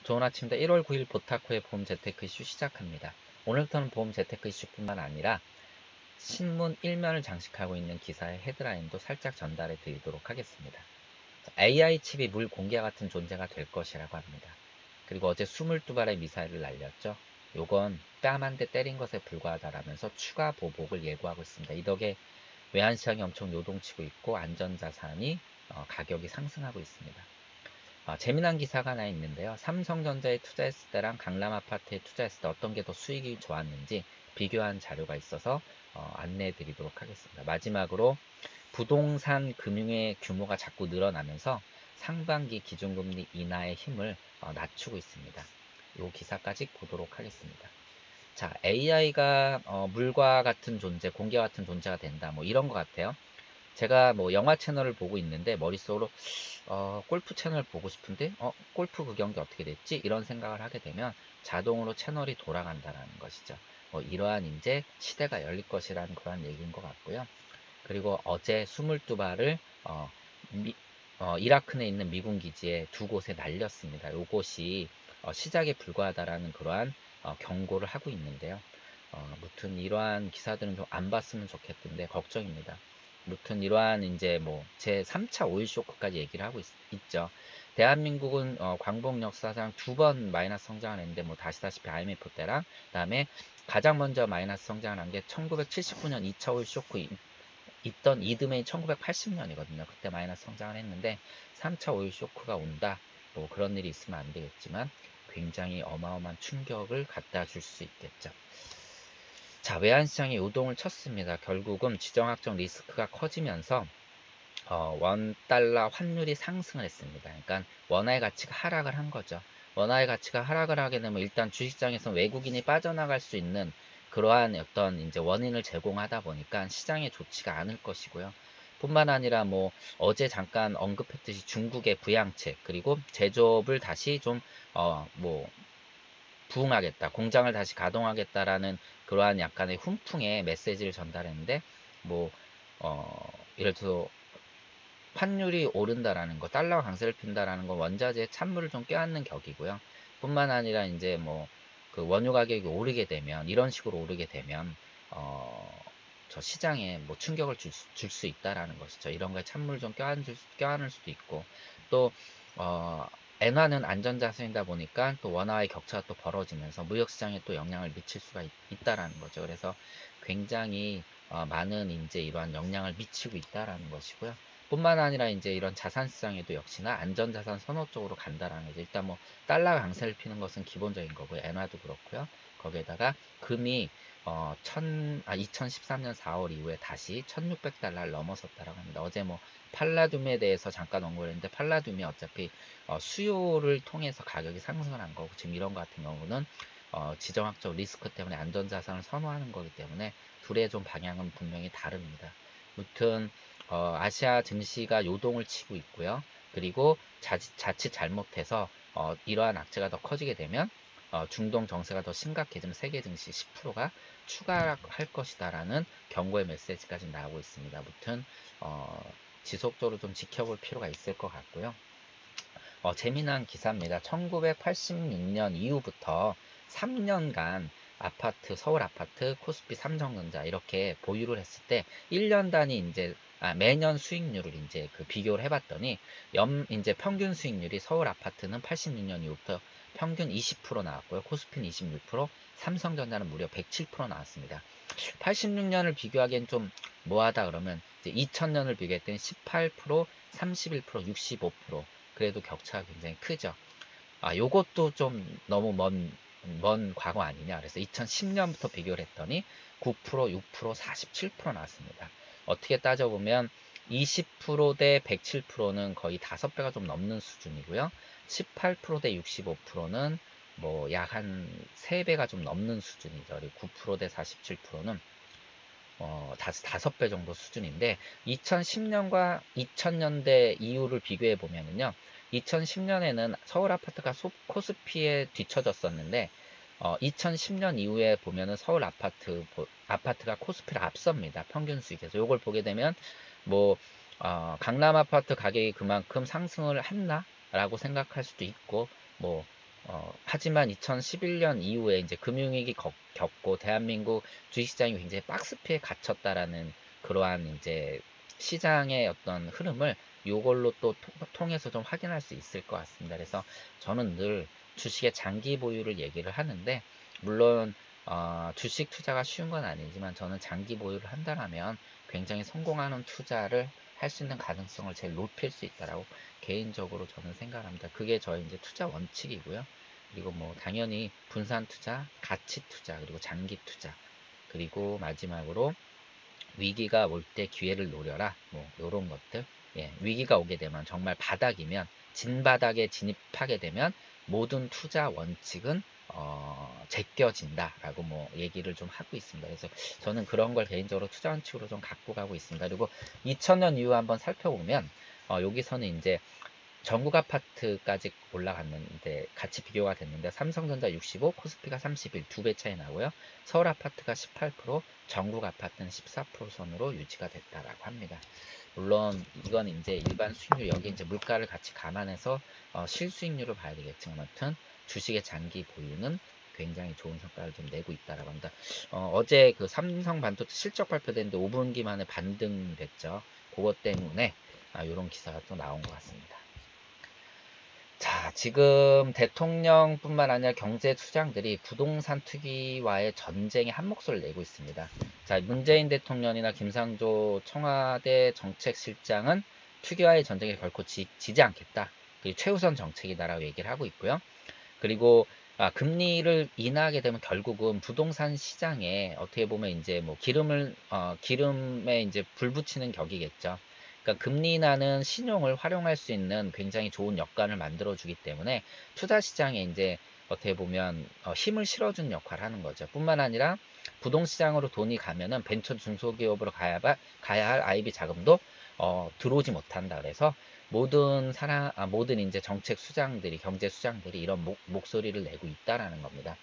좋은 아침입니다. 1월 9일 보타코의 보험 재테크 이슈 시작합니다. 오늘부터는 보험 재테크 이슈뿐만 아니라 신문 1면을 장식하고 있는 기사의 헤드라인도 살짝 전달해 드리도록 하겠습니다. AI 칩이 물 공기와 같은 존재가 될 것이라고 합니다. 그리고 어제 22발의 미사일을 날렸죠. 요건 뺨 한 대 때린 것에 불과하다라면서 추가 보복을 예고하고 있습니다. 이 덕에 외환시장이 엄청 요동치고 있고 안전자산이 가격이 상승하고 있습니다. 재미난 기사가 하나 있는데요. 삼성전자에 투자했을 때랑 강남아파트에 투자했을 때 어떤 게 더 수익이 좋았는지 비교한 자료가 있어서 안내해 드리도록 하겠습니다. 마지막으로 부동산 금융의 규모가 자꾸 늘어나면서 상반기 기준금리 인하의 힘을 낮추고 있습니다. 이 기사까지 보도록 하겠습니다. 자, AI가 물과 같은 존재, 공기와 같은 존재가 된다. 뭐 이런 것 같아요. 제가 뭐 영화 채널을 보고 있는데 머릿속으로 골프 채널 보고 싶은데 골프 그 경기 어떻게 됐지? 이런 생각을 하게 되면 자동으로 채널이 돌아간다는 것이죠. 이러한 이제 시대가 열릴 것이라는 그런 얘기인 것 같고요. 그리고 어제 22발을 이라크 내 있는 미군 기지에 두 곳에 날렸습니다. 이곳이 시작에 불과하다라는 그러한 경고를 하고 있는데요. 무튼 이러한 기사들은 좀 안 봤으면 좋겠던데 걱정입니다. 무튼 이러한 이제 뭐 제 3차 오일 쇼크까지 얘기를 하고 있죠. 대한민국은 광복 역사상 2번 마이너스 성장을 했는데 뭐 다시다시피 IMF 때랑 그다음에 가장 먼저 마이너스 성장을 한 게 1979년 2차 오일 쇼크 있던 이듬해인 1980년이거든요. 그때 마이너스 성장을 했는데 3차 오일 쇼크가 온다. 뭐 그런 일이 있으면 안 되겠지만 굉장히 어마어마한 충격을 갖다 줄 수 있겠죠. 자, 외환시장이 요동을 쳤습니다. 결국은 지정학적 리스크가 커지면서 원달러 환율이 상승을 했습니다. 그러니까 원화의 가치가 하락을 한 거죠. 원화의 가치가 하락을 하게 되면 일단 주식시장에서 외국인이 빠져나갈 수 있는 그러한 어떤 이제 원인을 제공하다 보니까 시장에 좋지가 않을 것이고요. 뿐만 아니라 뭐 어제 잠깐 언급했듯이 중국의 부양책 그리고 제조업을 다시 좀 뭐 부흥하겠다, 공장을 다시 가동하겠다라는 그러한 약간의 훈풍의 메시지를 전달했는데 뭐 예를 들어서 환율이 오른다라는 거, 달러가 강세를 핀다라는 건 원자재의 찬물을 좀 껴안는 격이고요. 뿐만 아니라 이제 뭐 그 원유 가격이 오르게 되면 이런 식으로 오르게 되면 저 시장에 뭐 충격을 줄 수 있다라는 것이죠. 이런 거에 찬물을 좀 껴안을 수도 있고 또 엔화는 안전자산이다 보니까 또 원화의 격차가 또 벌어지면서 무역시장에 또 영향을 미칠 수가 있다라는 거죠. 그래서 굉장히 많은 이제 이러한 영향을 미치고 있다라는 것이고요. 뿐만 아니라 이제 이런 자산시장에도 역시나 안전자산 선호 쪽으로 간다라는 거죠. 일단 뭐 달러 강세를 피는 것은 기본적인 거고요. 엔화도 그렇고요. 거기에다가 금이 2013년 4월 이후에 다시 1600달러를 넘어섰다라고 합니다. 어제 뭐 팔라듐에 대해서 잠깐 언급을 했는데 팔라듐이 어차피 수요를 통해서 가격이 상승을 한 거고 지금 이런 거 같은 경우는 지정학적 리스크 때문에 안전자산을 선호하는 거기 때문에 둘의 좀 방향은 분명히 다릅니다. 무튼 아시아 증시가 요동을 치고 있고요. 그리고 자칫 잘못해서 이러한 악재가 더 커지게 되면 중동 정세가 더 심각해지면 세계 증시 10%가 추가할 것이다라는 경고의 메시지까지 나오고 있습니다. 무튼 지속적으로 좀 지켜볼 필요가 있을 것 같고요. 재미난 기사입니다. 1986년 이후부터 3년간 아파트, 서울 아파트, 코스피, 삼성전자 이렇게 보유를 했을 때 1년 단위 이제 매년 수익률을 이제 그 비교를 해봤더니 이제 평균 수익률이 서울 아파트는 86년 이후부터 평균 20% 나왔고요. 코스피는 26%, 삼성전자는 무려 107% 나왔습니다. 86년을 비교하기엔 좀 뭐하다 그러면 이제 2000년을 비교했더니 18%, 31%, 65% 그래도 격차가 굉장히 크죠. 요것도 좀 너무 먼 과거 아니냐. 그래서 2010년부터 비교를 했더니 9%, 6%, 47% 나왔습니다. 어떻게 따져보면 20%대 107%는 거의 5배가 좀 넘는 수준이고요. 18%대 65%는 뭐 약 한 3배가 좀 넘는 수준이죠. 그리고 9%대 47%는 5배 정도 수준인데 2010년과 2000년대 이후를 비교해 보면은요. 2010년에는 서울 아파트가 코스피에 뒤처졌었는데 2010년 이후에 보면은 서울 아파트가 코스피를 앞섭니다. 평균 수익에서. 요걸 보게 되면 뭐 강남 아파트 가격이 그만큼 상승을 했나? 라고 생각할 수도 있고 뭐 하지만 2011년 이후에 이제 금융위기 겪고 대한민국 주식시장이 굉장히 박스피에 갇혔다라는 그러한 이제 시장의 어떤 흐름을 요걸로 또 통해서 좀 확인할 수 있을 것 같습니다. 그래서 저는 늘 주식의 장기 보유를 얘기를 하는데, 물론 주식 투자가 쉬운 건 아니지만 저는 장기 보유를 한다라면 굉장히 성공하는 투자를 할 수 있는 가능성을 제일 높일 수 있다라고 개인적으로 저는 생각합니다. 그게 저의 이제 투자 원칙이고요. 그리고 뭐 당연히 분산 투자, 가치 투자, 그리고 장기 투자, 그리고 마지막으로 위기가 올 때 기회를 노려라. 뭐 요런 것들. 예, 위기가 오게 되면 정말 바닥이면 진바닥에 진입하게 되면 모든 투자 원칙은 제껴진다라고 뭐 얘기를 좀 하고 있습니다. 그래서 저는 그런 걸 개인적으로 투자 원칙으로 좀 갖고 가고 있습니다. 그리고 2000년 이후 한번 살펴보면 여기서는 이제 전국 아파트까지 올라갔는데 같이 비교가 됐는데 삼성전자 65, 코스피가 31, 2배 차이 나고요. 서울 아파트가 18%, 전국 아파트는 14% 선으로 유지가 됐다라고 합니다. 물론 이건 이제 일반 수익률, 여기 이제 물가를 같이 감안해서 실수익률을 봐야 되겠지만 아무튼 주식의 장기 보유는 굉장히 좋은 성과를 좀 내고 있다라고 합니다. 어제 그 삼성 반도체 실적 발표됐는데 5분기 만에 반등됐죠. 그것 때문에 이런 기사가 또 나온 것 같습니다. 자, 지금 대통령뿐만 아니라 경제 수장들이 부동산 투기와의 전쟁에 한 목소리를 내고 있습니다. 자, 문재인 대통령이나 김상조 청와대 정책실장은 투기와의 전쟁에 결코 지지 않겠다. 그게 최우선 정책이다라고 얘기를 하고 있고요. 그리고 금리를 인하하게 되면 결국은 부동산 시장에 어떻게 보면 이제 뭐 기름에 이제 불 붙이는 격이겠죠. 그러니까 금리 인하는 신용을 활용할 수 있는 굉장히 좋은 여건을 만들어주기 때문에 투자 시장에 이제 어떻게 보면 힘을 실어주는 역할을 하는 거죠. 뿐만 아니라 부동시장으로 돈이 가면은 벤처 중소기업으로 가야 할 IB 자금도 들어오지 못한다. 그래서 모든 이제 정책 수장들이, 경제 수장들이 이런 목소리를 내고 있다라는 겁니다.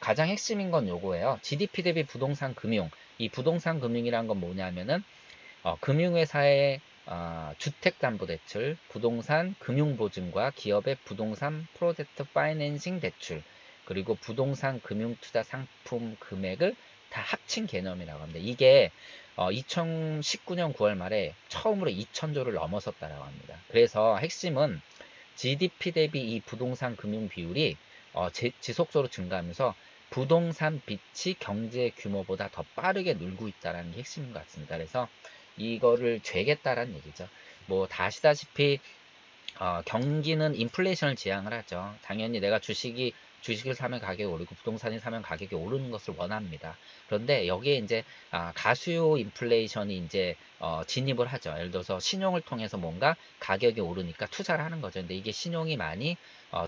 가장 핵심인 건 요거예요. GDP 대비 부동산 금융. 이 부동산 금융이란 건 뭐냐면은 금융회사의 주택담보대출, 부동산 금융보증과 기업의 부동산 프로젝트 파이낸싱 대출, 그리고 부동산 금융투자 상품 금액을 다 합친 개념이라고 합니다. 이게 2019년 9월 말에 처음으로 2천조를 넘어섰다라고 합니다. 그래서 핵심은 GDP 대비 이 부동산 금융 비율이 지속적으로 증가하면서 부동산 빚이 경제 규모보다 더 빠르게 늘고 있다는 게 핵심인 것 같습니다. 그래서 이거를 죄겠다라는 얘기죠. 뭐 다 아시다시피 경기는 인플레이션을 지향을 하죠. 당연히 내가 주식을 사면 가격이 오르고 부동산을 사면 가격이 오르는 것을 원합니다. 그런데 여기에 이제 가수요 인플레이션이 이제 진입을 하죠. 예를 들어서 신용을 통해서 뭔가 가격이 오르니까 투자를 하는 거죠. 근데 이게 신용이 많이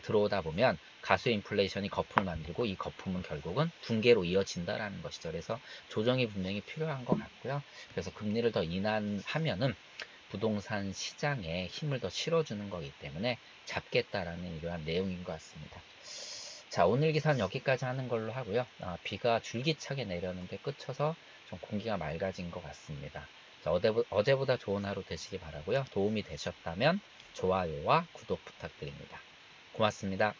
들어오다 보면 가수요 인플레이션이 거품을 만들고 이 거품은 결국은 붕괴로 이어진다라는 것이죠. 그래서 조정이 분명히 필요한 것 같고요. 그래서 금리를 더 인하하면은 부동산 시장에 힘을 더 실어주는 거기 때문에 잡겠다라는 이러한 내용인 것 같습니다. 자, 오늘 기사는 여기까지 하는 걸로 하고요. 비가 줄기차게 내렸는데 끝쳐서 좀 공기가 맑아진 것 같습니다. 자, 어제보다 좋은 하루 되시기 바라고요. 도움이 되셨다면 좋아요와 구독 부탁드립니다. 고맙습니다.